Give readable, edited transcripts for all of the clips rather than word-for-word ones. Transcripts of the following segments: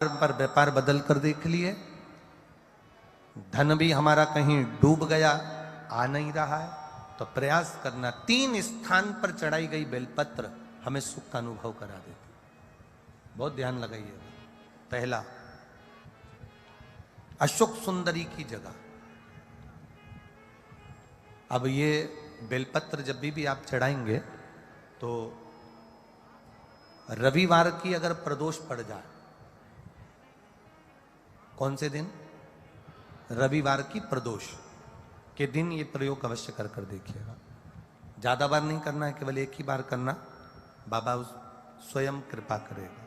पर व्यापार बदल कर देख लिए, धन भी हमारा कहीं डूब गया, आ नहीं रहा है, तो प्रयास करना। 3 स्थान पर चढ़ाई गई बेलपत्र हमें सुख का अनुभव करा देती। बहुत ध्यान लगाइएगा। पहला, अशोक सुंदरी की जगह। अब ये बेलपत्र जब भी आप चढ़ाएंगे तो रविवार की अगर प्रदोष पड़ जाए, कौन से दिन? रविवार की प्रदोष के दिन ये प्रयोग अवश्य कर कर देखिएगा। ज्यादा बार नहीं करना है, केवल एक ही बार करना, बाबा स्वयं कृपा करेगा।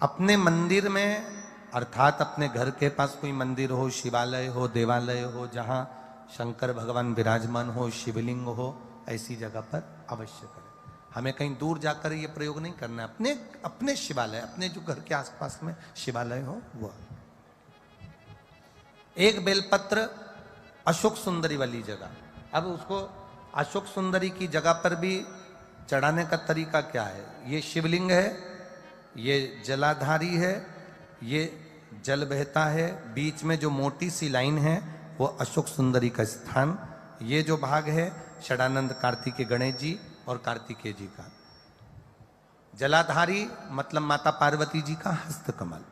अपने मंदिर में, अर्थात अपने घर के पास कोई मंदिर हो, शिवालय हो, देवालय हो, जहां शंकर भगवान विराजमान हो, शिवलिंग हो, ऐसी जगह पर अवश्य करें। हमें कहीं दूर जाकर ये प्रयोग नहीं करना है। अपने अपने शिवालय, अपने जो घर के आसपास में शिवालय हो वो। एक बेलपत्र अशोक सुंदरी वाली जगह। अब उसको अशोक सुंदरी की जगह पर भी चढ़ाने का तरीका क्या है? ये शिवलिंग है, ये जलाधारी है, ये जल बहता है, बीच में जो मोटी सी लाइन है वो अशोक सुंदरी का स्थान। ये जो भाग है षडानंद कार्तिकेय गणेश जी और कार्तिकेय जी का। जलाधारी मतलब माता पार्वती जी का हस्तकमल।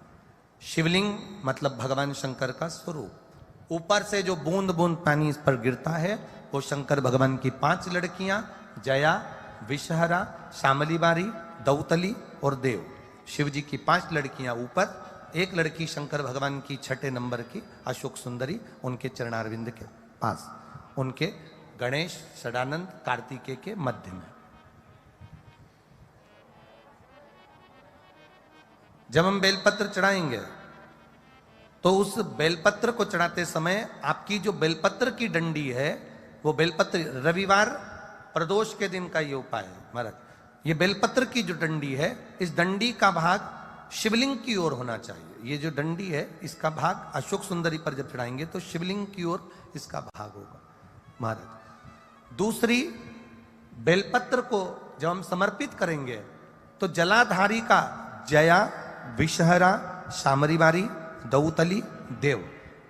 शिवलिंग मतलब भगवान शंकर का स्वरूप। ऊपर से जो बूंद बूंद पानी इस पर गिरता है वो शंकर भगवान की 5 लड़कियां, जया, विषहरा, शामली बारी, दौतली और देव। शिव जी की 5 लड़कियां ऊपर, एक लड़की शंकर भगवान की 6 नंबर की अशोक सुंदरी उनके चरणारविंद के पास, उनके गणेश, षडानंद, कार्तिकेय के मध्य में। जब हम बेलपत्र चढ़ाएंगे तो उस बेलपत्र को चढ़ाते समय आपकी जो बेलपत्र की डंडी है वो बेलपत्र, रविवार प्रदोष के दिन का ये उपाय है महाराज। ये बेलपत्र की जो डंडी है, इस डंडी का भाग शिवलिंग की ओर होना चाहिए। ये जो डंडी है इसका भाग अशोक सुंदरी पर जब चढ़ाएंगे तो शिवलिंग की ओर इसका भाग होगा महाराज। दूसरी, बेलपत्र को जब हम समर्पित करेंगे तो जलाधारी का जया, विषहरा, शामरी बारी, दौतली, देव।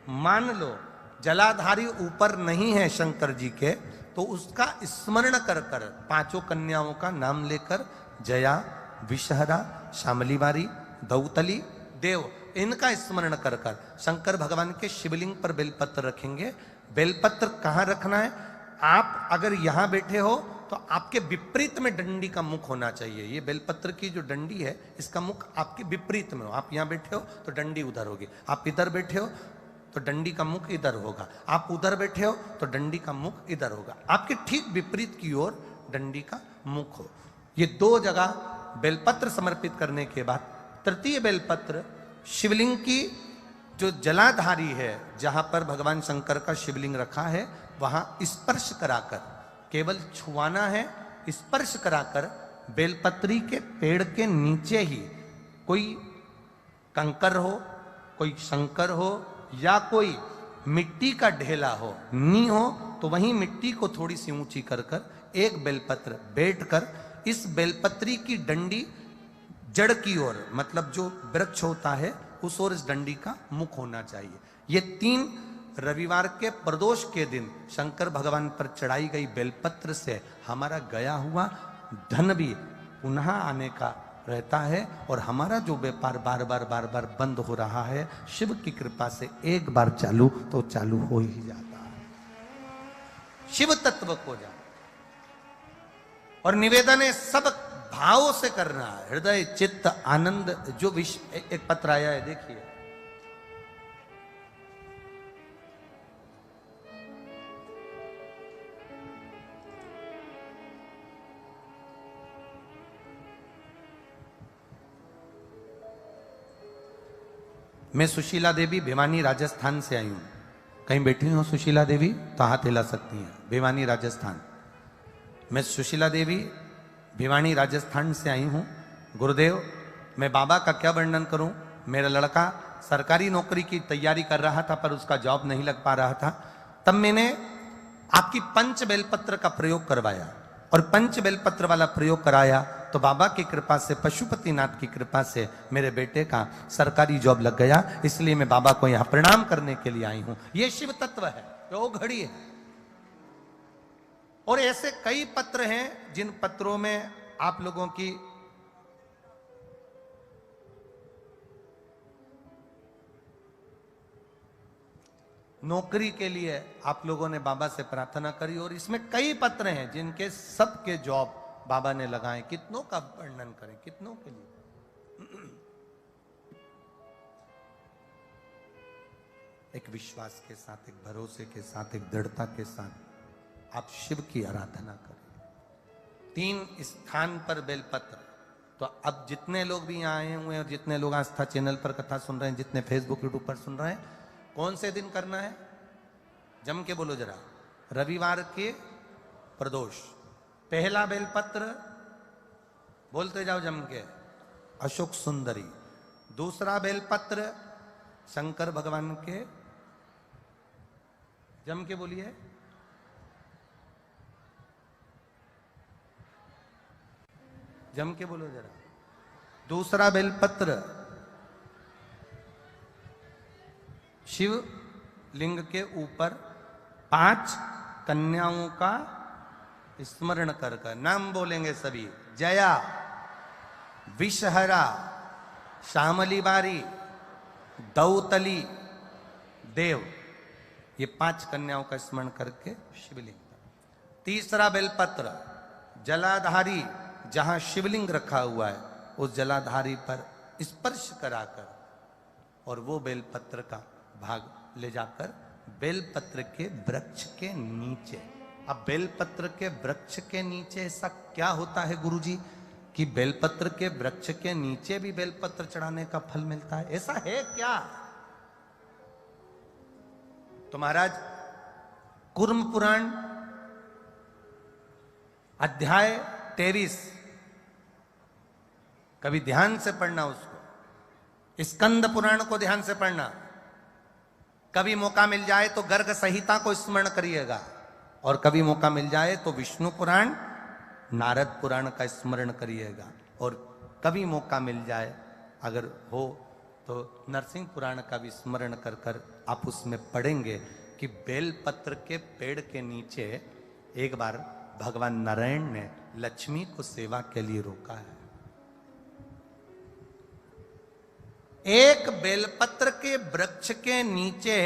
मान लो जलाधारी ऊपर नहीं है शंकर जी के, तो उसका स्मरण कर कर 5 कन्याओं का नाम लेकर जया, विषहरा, शामली बारी, दौतली, देव, इनका स्मरण कर कर शंकर भगवान के शिवलिंग पर बेलपत्र रखेंगे। बेलपत्र कहां रखना है? आप अगर यहां बैठे हो तो आपके विपरीत में डंडी का मुख होना चाहिए। ये बेलपत्र की जो डंडी है इसका मुख आपके विपरीत में हो। आप यहां बैठे हो तो डंडी उधर होगी, आप इधर बैठे हो तो डंडी का मुख इधर होगा, आप उधर बैठे हो तो डंडी का मुख इधर होगा। आपके ठीक विपरीत की ओर डंडी का मुख हो। ये 2 जगह बेलपत्र समर्पित करने के बाद तृतीय बेलपत्र शिवलिंग की जो जलाधारी है, जहां पर भगवान शंकर का शिवलिंग रखा है, वहां स्पर्श कराकर, केवल छुआना है, स्पर्श कराकर बेलपत्री के पेड़ के नीचे ही कोई कंकर हो, कोई शंकर हो या कोई मिट्टी का ढेला हो, नी हो, तो वहीं मिट्टी को थोड़ी सी ऊंची कर कर एक बेलपत्र बैठकर इस बेलपत्री की डंडी जड़ की ओर, मतलब जो वृक्ष होता है उस ओर इस डंडी का मुख होना चाहिए। ये 3 रविवार के प्रदोष के दिन शंकर भगवान पर चढ़ाई गई बेलपत्र से हमारा गया हुआ धन भी पुनः आने का रहता है, और हमारा जो व्यापार बार बार बंद हो रहा है, शिव की कृपा से एक बार चालू तो चालू हो ही जाता है। शिव तत्व को जाओ और निवेदन है सब भावों से करना है, हृदय चित्त आनंद। जो एक पत्र आया है देखिए, मैं सुशीला देवी भिवानी राजस्थान से आई हूं। कहीं बैठी हो सुशीला देवी तो हाथ हिला सकती हैं। भिवानी राजस्थान। मैं सुशीला देवी भिवानी राजस्थान से आई हूं। गुरुदेव, मैं बाबा का क्या वर्णन करूं। मेरा लड़का सरकारी नौकरी की तैयारी कर रहा था पर उसका जॉब नहीं लग पा रहा था। तब मैंने आपकी पंच बेलपत्र का प्रयोग करवाया और पंच बेलपत्र वाला प्रयोग कराया तो बाबा की कृपा से, पशुपतिनाथ की कृपा से मेरे बेटे का सरकारी जॉब लग गया, इसलिए मैं बाबा को यहां प्रणाम करने के लिए आई हूं। यह शिव तत्व है, वो घड़ी है। और ऐसे कई पत्र हैं जिन पत्रों में आप लोगों की नौकरी के लिए आप लोगों ने बाबा से प्रार्थना करी, और इसमें कई पत्र हैं जिनके सबके जॉब बाबा ने लगाए। कितनों का वर्णन करें, कितनों के लिए। एक विश्वास के साथ, एक भरोसे के साथ, एक दृढ़ता के साथ आप शिव की आराधना करें। 3 स्थान पर बेलपत्र। तो अब जितने लोग भी यहाँ आए हुए हैं और जितने लोग आस्था चैनल पर कथा सुन रहे हैं, जितने फेसबुक यूट्यूब पर सुन रहे हैं, कौन से दिन करना है? जम के बोलो जरा। रविवार के प्रदोष। पहला बेलपत्र बोलते जाओ जम के, अशोक सुंदरी। दूसरा बेलपत्र शंकर भगवान के, जम के बोलिए, जम के बोलो जरा। दूसरा बेलपत्र शिव लिंग के ऊपर 5 कन्याओं का स्मरण कर कर नाम बोलेंगे सभी। जया, विषहरा, श्यामली बारी, दौतली, देव, ये 5 कन्याओं का स्मरण करके शिवलिंग। तीसरा बेलपत्र जलाधारी, जहां शिवलिंग रखा हुआ है उस जलाधारी पर स्पर्श कराकर, और वो बेलपत्र का भाग ले जाकर बेलपत्र के वृक्ष के नीचे। अब बेलपत्र के वृक्ष के नीचे ऐसा क्या होता है गुरुजी कि बेलपत्र के वृक्ष के नीचे भी बेलपत्र चढ़ाने का फल मिलता है? ऐसा है क्या? तो महाराज, कुर्म पुराण अध्याय 23 कभी ध्यान से पढ़ना उसको। स्कंद पुराण को ध्यान से पढ़ना। कभी मौका मिल जाए तो गर्ग संहिता को स्मरण करिएगा, और कभी मौका मिल जाए तो विष्णु पुराण, नारद पुराण का स्मरण करिएगा, और कभी मौका मिल जाए अगर हो तो नरसिंह पुराण का भी स्मरण कर कर आप उसमें पढ़ेंगे कि बेलपत्र के पेड़ के नीचे एक बार भगवान नारायण ने लक्ष्मी को सेवा के लिए रोका है। एक बेलपत्र के वृक्ष के नीचे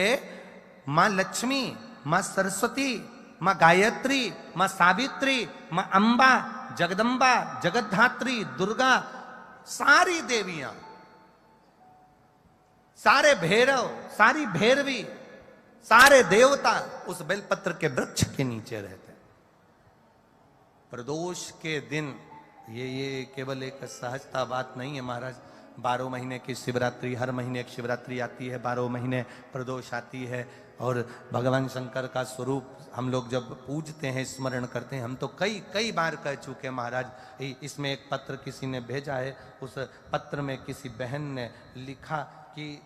मां लक्ष्मी, मां सरस्वती, मां गायत्री, मां सावित्री, मां अंबा, जगदंबा, जगद्धात्री, दुर्गा, सारी देवियां, सारे भैरव, सारी भैरवी, सारे देवता उस बेलपत्र के वृक्ष के नीचे रहते हैं। प्रदोष के दिन ये केवल एक सहजता बात नहीं है महाराज। 12 महीने की शिवरात्रि, हर महीने एक शिवरात्रि आती है, 12 महीने प्रदोष आती है, और भगवान शंकर का स्वरूप हम लोग जब पूजते हैं, स्मरण करते हैं, हम तो कई कई बार कह चुके महाराज। इसमें एक पत्र किसी ने भेजा है, उस पत्र में किसी बहन ने लिखा कि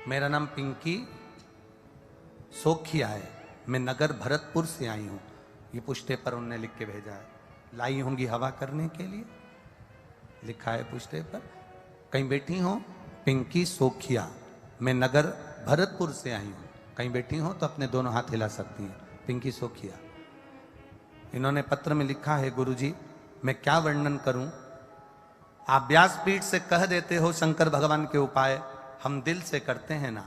मेरा नाम पिंकी सोखिया है, मैं नगर भरतपुर से आई हूं। ये पुष्टे पर उन्होंने लिख के भेजा है, लाई होंगी हवा करने के लिए, लिखा है पुष्टे पर। कहीं बैठी हो पिंकी सोखिया, मैं नगर भरतपुर से आई हूं। कहीं बैठी हो तो अपने दोनों हाथ हिला सकती हैं, पिंकी सोखिया। इन्होंने पत्र में लिखा है, गुरुजी मैं क्या वर्णन करूं, आप व्यासपीठ से कह देते हो शंकर भगवान के उपाय, हम दिल से करते हैं ना।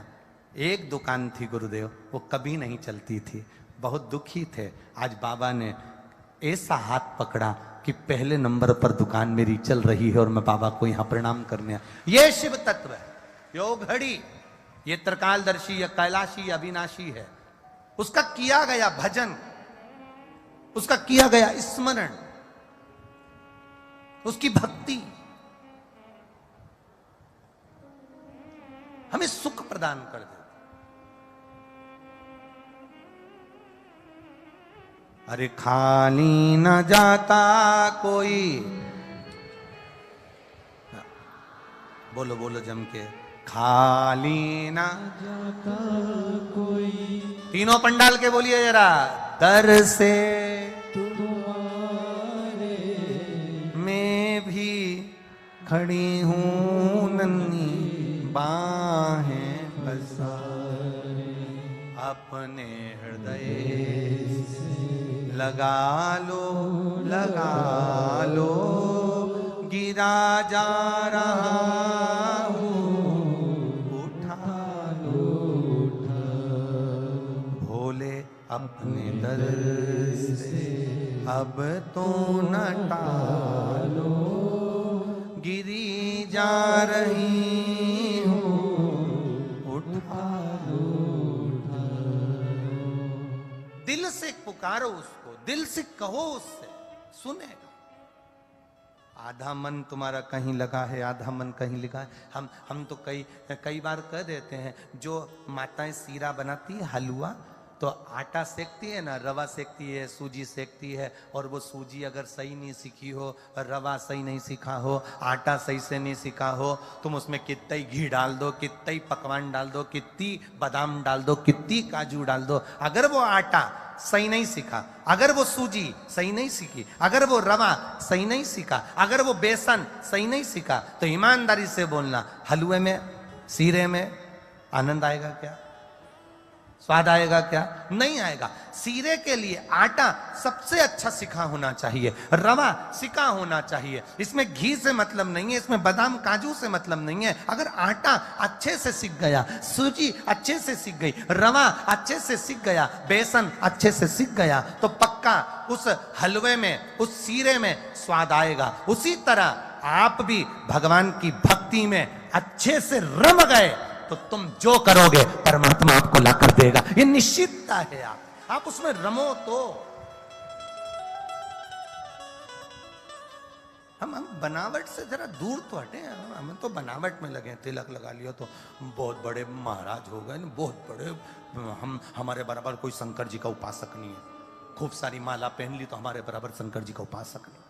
एक दुकान थी गुरुदेव, वो कभी नहीं चलती थी, बहुत दुखी थे। आज बाबा ने ऐसा हाथ पकड़ा कि पहले नंबर पर दुकान मेरी चल रही है, और मैं बाबा को यहां प्रणाम करने आया। ये शिव तत्व है, यो घड़ी, ये त्रिकालदर्शी या कैलाशी अविनाशी है। उसका किया गया भजन, उसका किया गया स्मरण, उसकी भक्ति हमें सुख प्रदान कर देती। अरे खाली न जाता कोई, बोलो बोलो जम के, खाली ना जाता कोई तीनों पंडाल के बोलिए जरा, दर से तुम्हारे मैं भी खड़ी हूं नन्ही बाहें पसारे, अपने हृदय लगा लो गिरा जा रहा हूँ, उठा लो भोले अपने दर से अब तो न टालो, गिरी जा रही हूँ, उठा लो। दिल से पुकारो उसको, दिल से कहो उससे, सुनेगा। आधा मन तुम्हारा कहीं लगा है, आधा मन कहीं लगा है। हम तो कई बार कह देते हैं, जो माताएं सीरा बनाती है हलवा, तो आटा सेकती है ना, रवा सेकती है, सूजी सेकती है, और वो सूजी अगर सही नहीं सीखी हो, रवा सही नहीं सीखा हो, आटा सही से नहीं सीखा हो, तुम उसमें कितना ही घी डाल दो, कितना ही पकवान डाल दो, कितनी बादाम डाल दो, कितनी काजू डाल दो, अगर वो आटा सही नहीं सीखा, अगर वो सूजी सही नहीं सीखी, अगर वो रवा सही नहीं सीखा, अगर वो बेसन सही नहीं सीखा, तो ईमानदारी से बोलना, हलवे में, सीरे में आनंद आएगा क्या? स्वाद आएगा क्या? नहीं आएगा। सीरे के लिए आटा सबसे अच्छा सिखा होना चाहिए, रवा सिखा होना चाहिए, इसमें घी से मतलब नहीं है, इसमें बादाम काजू से मतलब नहीं है। अगर आटा अच्छे से सीख गया, सूजी अच्छे से सीख गई, रवा अच्छे से सीख गया, बेसन अच्छे से सीख गया, तो पक्का उस हलवे में, उस सीरे में स्वाद आएगा। उसी तरह आप भी भगवान की भक्ति में अच्छे से रम गए तो तुम जो करोगे परमात्मा आपको ला कर देगा, ये निश्चितता है। आप उसमें रमो तो। हम बनावट से जरा दूर तो हटे, हम तो बनावट में लगे। तिलक लगा लिया तो बहुत बड़े महाराज हो गए, बहुत बड़े, हमारे बराबर कोई शंकर जी का उपासक नहीं है। खूब सारी माला पहन ली तो हमारे बराबर शंकर जी का उपासक नहीं।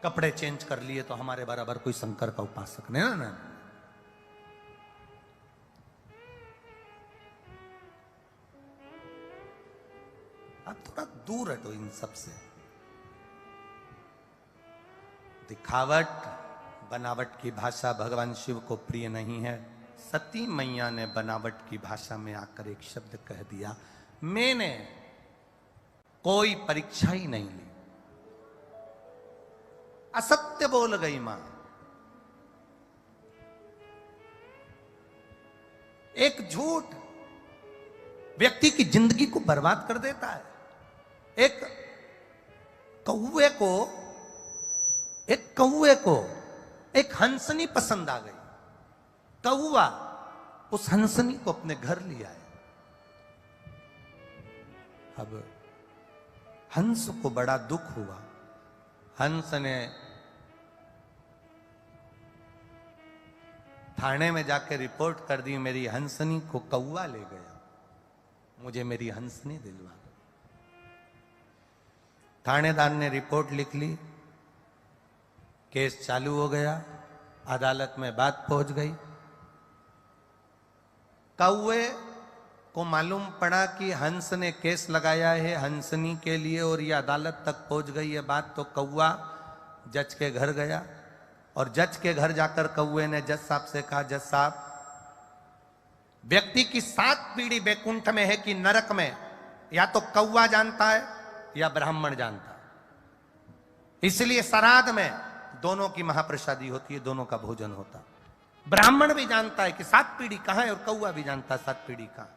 कपड़े चेंज कर लिए तो हमारे बराबर कोई शंकर का उपासक नहीं ना। आप थोड़ा दूर हटो इन सब से। दिखावट, बनावट की भाषा भगवान शिव को प्रिय नहीं है। सती मैया ने बनावट की भाषा में आकर एक शब्द कह दिया, मैंने कोई परीक्षा ही नहीं ली। असत्य बोल गई मां। एक झूठ व्यक्ति की जिंदगी को बर्बाद कर देता है। एक कौवे को एक हंसनी पसंद आ गई। कौवा उस हंसनी को अपने घर लिया है। अब हंस को बड़ा दुख हुआ। हंस ने थाने में जाकर रिपोर्ट कर दी, मेरी हंसनी को कौवा ले गया, मुझे मेरी हंसनी दिलवा दो। थानेदार ने रिपोर्ट लिख ली, केस चालू हो गया, अदालत में बात पहुंच गई। कौवे को मालूम पड़ा कि हंस ने केस लगाया है हंसनी के लिए और ये अदालत तक पहुंच गई है बात, तो कौवा जज के घर गया और जज के घर जाकर कौवे ने जज साहब से कहा, जज साहब, व्यक्ति की 7 पीढ़ी बैकुंठ में है कि नरक में, या तो कौवा जानता है या ब्राह्मण जानता है। इसलिए श्राद्ध में दोनों की महाप्रसादी होती है, दोनों का भोजन होता। ब्राह्मण भी जानता है कि 7 पीढ़ी कहां है और कौवा भी जानता है 7 पीढ़ी कहां।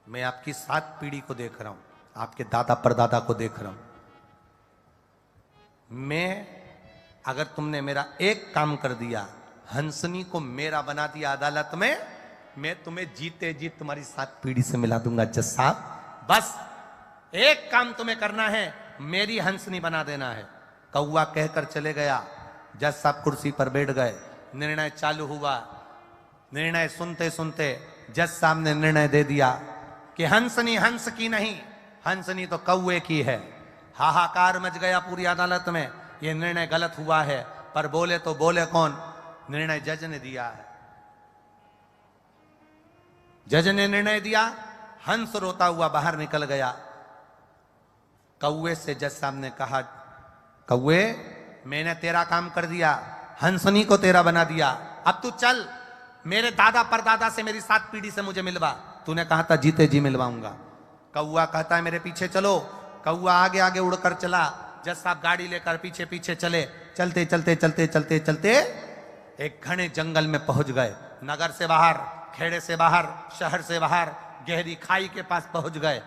मैं आपकी 7 पीढ़ी को देख रहा हूं, आपके दादा परदादा को देख रहा हूं। मैं, अगर तुमने मेरा एक काम कर दिया, हंसनी को मेरा बना दिया अदालत में, मैं तुम्हें जीते जी तुम्हारी 7 पीढ़ी से मिला दूंगा। जज साहब, बस एक काम तुम्हें करना है, मेरी हंसनी बना देना है। कौवा कहकर चले गया। जज साहब कुर्सी पर बैठ गए, निर्णय चालू हुआ। निर्णय सुनते सुनते जज साहब ने निर्णय दे दिया कि हंसनी हंस की नहीं, हंसनी तो कौवे की है। हाहाकार मच गया पूरी अदालत में। ये निर्णय गलत हुआ है, पर बोले तो बोले कौन, निर्णय जज ने दिया है। जज ने निर्णय दिया, हंस रोता हुआ बाहर निकल गया। कौवे से जज साहब ने कहा, कौवे मैंने तेरा काम कर दिया, हंसनी को तेरा बना दिया, अब तू चल मेरे दादा परदादा से मेरी 7 पीढ़ी से मुझे मिलवा। तूने कहा था जीते जी मिलवाऊंगा। कौवा कहता है मेरे पीछे चलो। कौवा आगे आगे उड़कर चला, जज साहब गाड़ी लेकर पीछे पीछे चले। चलते चलते चलते चलते चलते एक घने जंगल में पहुंच गए। नगर से बाहर, खेड़े से बाहर, शहर से बाहर, गहरी खाई के पास पहुंच गए।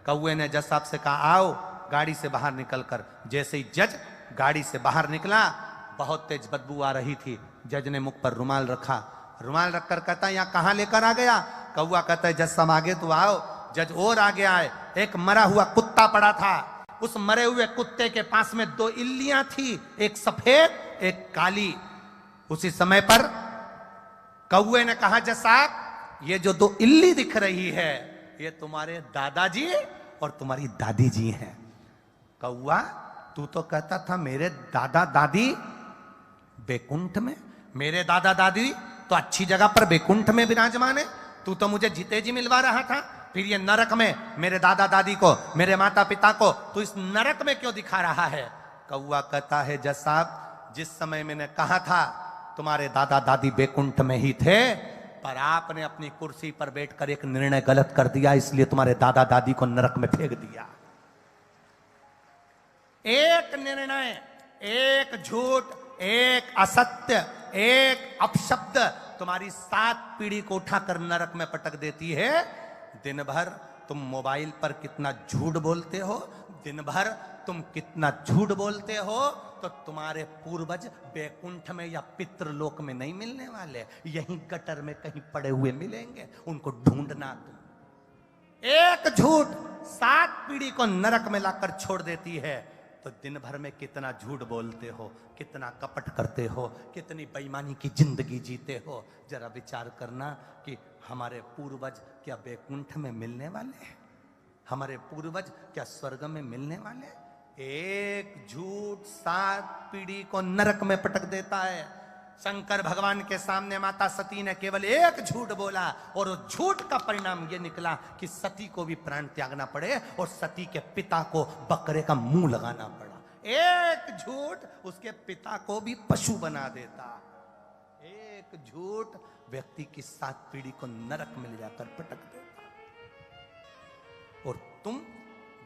कौवे ने जज साहब से कहा, आओ गाड़ी से बाहर निकलकर। जैसे ही जज गाड़ी से बाहर निकला, बहुत तेज बदबू आ रही थी। जज ने मुख पर रुमाल रखा, रुमाल रखकर कहता है, यहाँ कहां लेकर आ गया? कौवा कहता है, जज साहब आगे तो आओ। जज और आगे आए, एक मरा हुआ कुत्ता पड़ा था। उस मरे हुए कुत्ते के पास में 2 इल्लियां थी, एक सफेद एक काली। उसी समय पर कौवे ने कहा, जज साहब ये जो 2 इल्ली दिख रही है, ये तुम्हारे दादाजी और तुम्हारी दादी जी हैं। कौवा तू तो कहता था मेरे दादा दादी बैकुंठ में, मेरे दादा दादी तो अच्छी जगह पर बैकुंठ में विराजमान है, तू तो मुझे जीते जी मिलवा रहा था, फिर ये नरक में मेरे दादा दादी को, मेरे माता पिता को तू इस नरक में क्यों दिखा रहा है? कौवा कहता है, जज साहब जिस समय मैंने कहा था तुम्हारे दादा दादी बैकुंठ में ही थे, पर आपने अपनी कुर्सी पर बैठकर एक निर्णय गलत कर दिया, इसलिए तुम्हारे दादा दादी को नरक में फेंक दिया। एक निर्णय, एक झूठ, एक असत्य, एक अपशब्द तुम्हारी 7 पीढ़ी को उठाकर नरक में पटक देती है। दिन भर तुम मोबाइल पर कितना झूठ बोलते हो, दिन भर तुम कितना झूठ बोलते हो, तो तुम्हारे पूर्वज बैकुंठ में या पितृलोक में नहीं मिलने वाले, यहीं गटर में कहीं पड़े हुए मिलेंगे, उनको ढूंढना। तुम एक झूठ 7 पीढ़ी को नरक में लाकर छोड़ देती है। तो दिन भर में कितना झूठ बोलते हो, कितना कपट करते हो, कितनी बेईमानी की जिंदगी जीते हो। जरा विचार करना कि हमारे पूर्वज क्या बैकुंठ में मिलने वाले हैं? हमारे पूर्वज क्या स्वर्ग में मिलने वाले हैं? एक झूठ 7 पीढ़ी को नरक में पटक देता है। शंकर भगवान के सामने माता सती ने केवल एक झूठ बोला, और उस झूठ का परिणाम यह निकला कि सती को भी प्राण त्यागना पड़े, और सती के पिता को बकरे का मुंह लगाना पड़ा। एक झूठ उसके पिता को भी पशु बना देता। एक झूठ व्यक्ति की 7 पीढ़ी को नरक में ले जाकर पटक देता। और तुम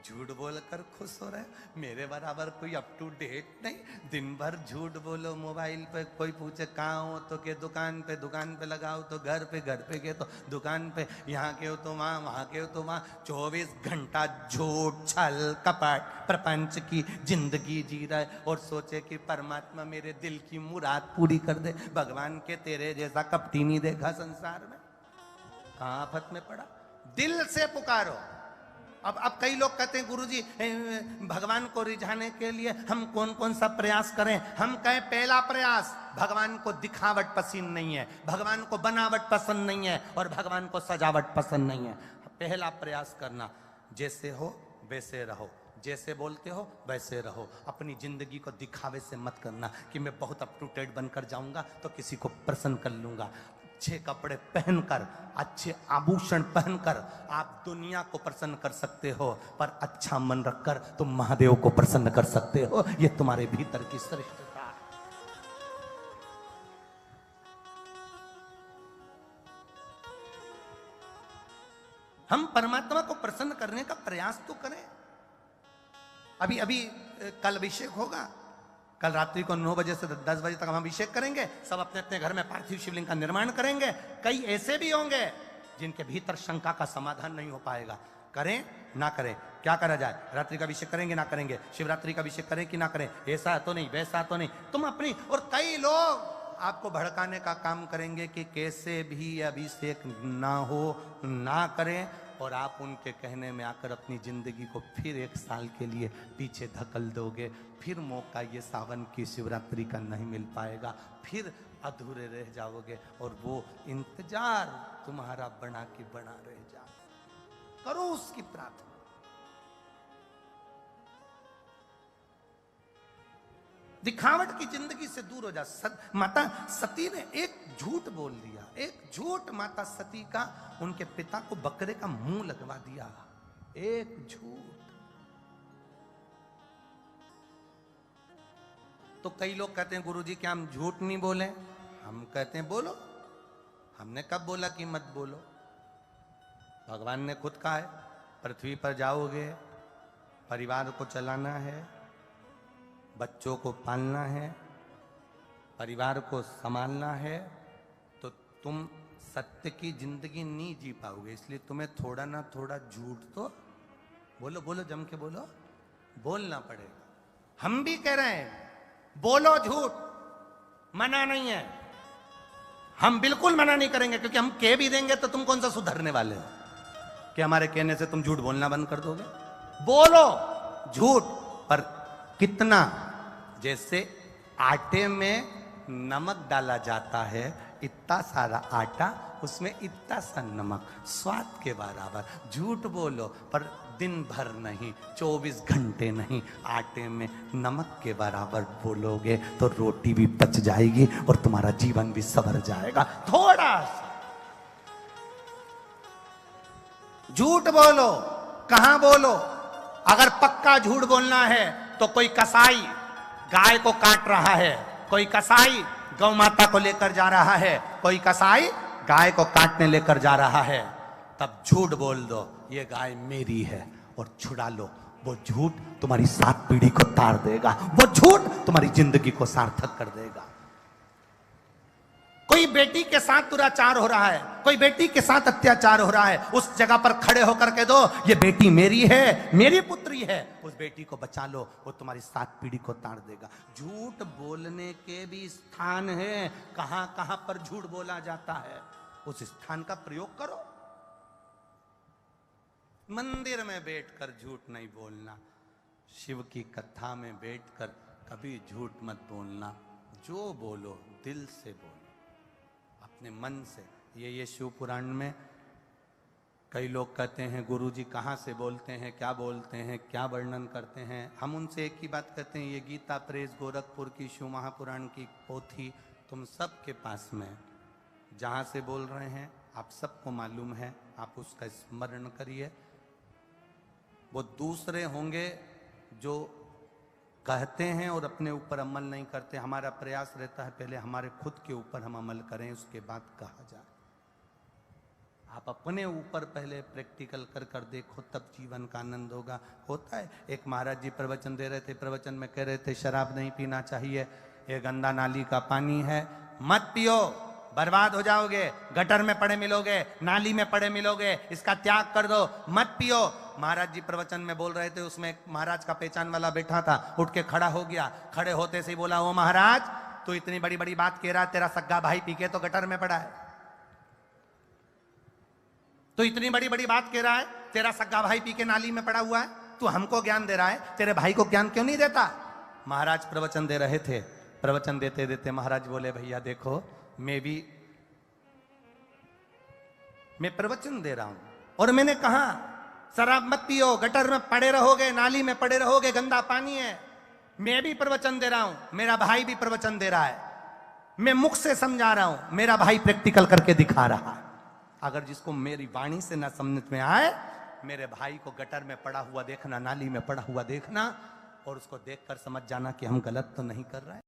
झूठ बोलकर खुश हो रहे, मेरे बराबर कोई अप टू डेट नहीं, दिन भर झूठ बोलो। मोबाइल पे कोई पूछे कहाँ हो तो के दुकान पे लगाओ तो घर पे के तो दुकान पे, यहाँ के हो तो वहाँ के हो तो वहाँ। 24 घंटा झूठ, छल, कपट, प्रपंच की जिंदगी जी रहे, और सोचे कि परमात्मा मेरे दिल की मुराद पूरी कर दे। भगवान के तेरे जैसा कपटी नहीं देखा संसार में। कहाँ आफत में पड़ा? दिल से पुकारो। अब कई लोग कहते हैं, गुरुजी भगवान को रिझाने के लिए हम कौन कौन सा प्रयास करें? हम कहें पहला प्रयास, भगवान को दिखावट पसंद नहीं है, भगवान को बनावट पसंद नहीं है, और भगवान को सजावट पसंद नहीं है। पहला प्रयास करना, जैसे हो वैसे रहो, जैसे बोलते हो वैसे रहो। अपनी जिंदगी को दिखावे से मत करना कि मैं बहुत अप टू डेट बनकर जाऊंगा तो किसी को प्रसन्न कर लूंगा। अच्छे कपड़े पहनकर, अच्छे आभूषण पहनकर आप दुनिया को प्रसन्न कर सकते हो, पर अच्छा मन रखकर तुम महादेव को प्रसन्न कर सकते हो। यह तुम्हारे भीतर की श्रेष्ठता है। हम परमात्मा को प्रसन्न करने का प्रयास तो करें। अभी कल अभिषेक होगा, कल रात्रि को 9 बजे से 10 बजे तक हम अभिषेक करेंगे। सब अपने अपने घर में पार्थिव शिवलिंग का निर्माण करेंगे। कई ऐसे भी होंगे जिनके भीतर शंका का समाधान नहीं हो पाएगा। करें ना करें, क्या करा जाए? रात्रि का अभिषेक करेंगे ना करेंगे? शिवरात्रि का अभिषेक करें कि ना करें? ऐसा तो नहीं, वैसा तो नहीं। तुम अपनी, और कई लोग आपको भड़काने का काम करेंगे कि कैसे भी अभिषेक ना हो, ना करें, और आप उनके कहने में आकर अपनी जिंदगी को फिर 1 साल के लिए पीछे धकल दोगे। फिर मौका ये सावन की शिवरात्रि का नहीं मिल पाएगा, फिर अधूरे रह जाओगे, और वो इंतजार तुम्हारा बना के बना रह जाओ। करो उसकी प्रार्थना। दिखावट की जिंदगी से दूर हो जा। माता सती ने एक झूठ बोल दिया, एक झूठ माता सती का उनके पिता को बकरे का मुंह लगवा दिया, एक झूठ। तो कई लोग कहते हैं गुरुजी क्या हम झूठ नहीं बोले? हम कहते हैं बोलो। हमने कब बोला कि मत बोलो? भगवान ने खुद कहा है पृथ्वी पर जाओगे, परिवार को चलाना है, बच्चों को पालना है, परिवार को संभालना है, तो तुम सत्य की जिंदगी नहीं जी पाओगे। इसलिए तुम्हें थोड़ा ना थोड़ा झूठ तो बोलो, बोलो जम के बोलो, बोलना पड़ेगा। हम भी कह रहे हैं बोलो झूठ, मना नहीं है, हम बिल्कुल मना नहीं करेंगे, क्योंकि हम कह भी देंगे तो तुम कौन सा सुधरने वाले हो कि हमारे कहने से तुम झूठ बोलना बंद कर दोगे? बोलो झूठ, पर कितना? जैसे आटे में नमक डाला जाता है, इतना सारा आटा, उसमें इतना सा नमक, स्वाद के बराबर। झूठ बोलो पर दिन भर नहीं, 24 घंटे नहीं, आटे में नमक के बराबर बोलोगे तो रोटी भी पच जाएगी और तुम्हारा जीवन भी संवर जाएगा। थोड़ा सा झूठ बोलो। कहां बोलो? अगर पक्का झूठ बोलना है तो कोई कसाई गाय को काट रहा है, कोई कसाई गौ माता को लेकर जा रहा है, कोई कसाई गाय को काटने लेकर जा रहा है, तब झूठ बोल दो ये गाय मेरी है और छुड़ा लो। वो झूठ तुम्हारी 7 पीढ़ी को तार देगा, वो झूठ तुम्हारी जिंदगी को सार्थक कर देगा। कोई बेटी के साथ दुराचार हो रहा है, कोई बेटी के साथ अत्याचार हो रहा है, उस जगह पर खड़े होकर के दो ये बेटी मेरी है, मेरी पुत्री है, उस बेटी को बचा लो, वो तुम्हारी 7 पीढ़ी को तार देगा। झूठ बोलने के भी स्थान है, कहां कहां पर झूठ बोला जाता है, उस स्थान का प्रयोग करो। मंदिर में बैठकर झूठ नहीं बोलना, शिव की कथा में बैठकर कभी झूठ मत बोलना। जो बोलो दिल से बोलो, अपने मन से। ये शिव पुराण में कई लोग कहते हैं गुरुजी कहाँ से बोलते हैं, क्या बोलते हैं, क्या वर्णन करते हैं। हम उनसे एक ही बात कहते हैं, ये गीता प्रेस गोरखपुर की शिव महापुराण की पोथी तुम सबके पास में, जहाँ से बोल रहे हैं आप सबको मालूम है, आप उसका स्मरण करिए। वो दूसरे होंगे जो कहते हैं और अपने ऊपर अमल नहीं करते। हमारा प्रयास रहता है पहले हमारे खुद के ऊपर हम अमल करें, उसके बाद कहा जाए। आप अपने ऊपर पहले प्रैक्टिकल कर कर देखो, तब जीवन का आनंद होगा। होता है, एक महाराज जी प्रवचन दे रहे थे, प्रवचन में कह रहे थे शराब नहीं पीना चाहिए, ये गंदा नाली का पानी है, मत पियो, बर्बाद हो जाओगे, गटर में पड़े मिलोगे, नाली में पड़े मिलोगे, इसका त्याग कर दो, मत पियो। महाराज जी प्रवचन में बोल रहे थे, उसमें एक महाराज का पहचान वाला बैठा था, उठ के खड़ा हो गया, खड़े होते से ही बोला, ओ महाराज तू इतनी बड़ी बड़ी बात कह रहा है, तेरा सग्गा भाई पी के तो गटर में पड़ा है। तो इतनी बड़ी बड़ी बात कह रहा है, तेरा सग्गा भाई पी के नाली में पड़ा हुआ है, तू हमको ज्ञान दे रहा है, तेरे भाई को ज्ञान क्यों नहीं देता? महाराज प्रवचन दे रहे थे, प्रवचन देते देते महाराज बोले, भैया देखो मैं प्रवचन दे रहा हूं और मैंने कहा शराब मत पियो, गटर में पड़े रहोगे, नाली में पड़े रहोगे, गंदा पानी है। मैं भी प्रवचन दे रहा हूं, मेरा भाई भी प्रवचन दे रहा है, मैं मुख से समझा रहा हूं, मेरा भाई प्रैक्टिकल करके दिखा रहा है। अगर जिसको मेरी वाणी से ना समझ में आए, मेरे भाई को गटर में पड़ा हुआ देखना, नाली में पड़ा हुआ देखना और उसको देखकर समझ जाना कि हम गलत तो नहीं कर रहे हैं।